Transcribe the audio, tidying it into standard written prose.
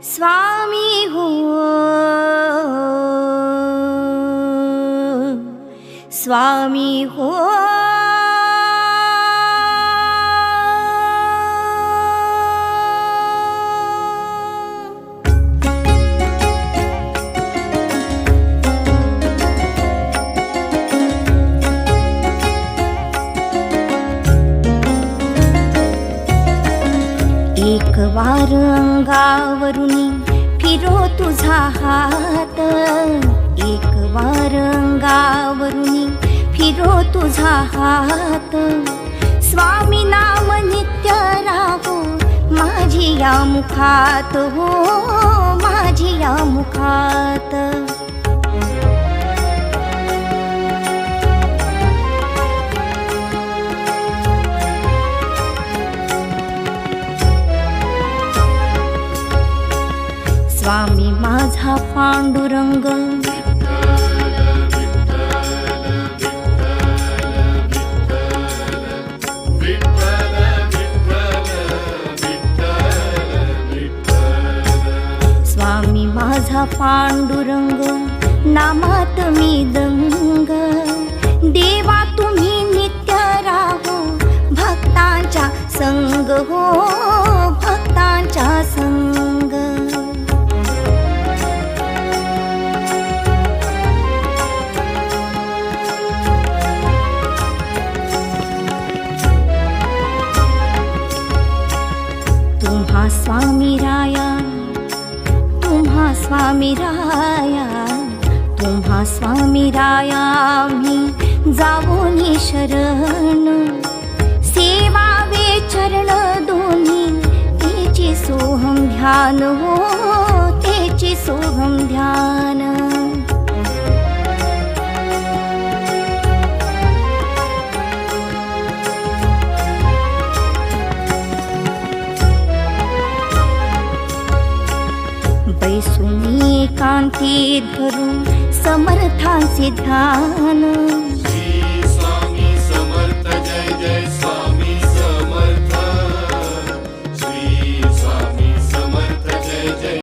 स्वामी हो स्वामी हो एक वार अंगावरुनी फिरो तुझा हात, एक वार अंगावरुनी फिरो तुझा हात। स्वामी नाम नित्य राहो माझी या मुखात, हो माझी या मुखात। स्वामी माझा पांडुरंग, स्वामी माझा पांडुरंग, नामात मी दंग। देवा तुम्ही नित्य राहो भक्तांच्या संग, हो भक्तांच्या संग। तुम्हा स्वामी राया, तुम्हा स्वामी राया, तुम्हा स्वामी राया मी जावोनी शरण। सेवावे चरण दोन्ही तेची सोहम ध्यान, हो तेची सोहम ध्यान। बैसुनी एकांती धरून समर्थांचे ध्यान।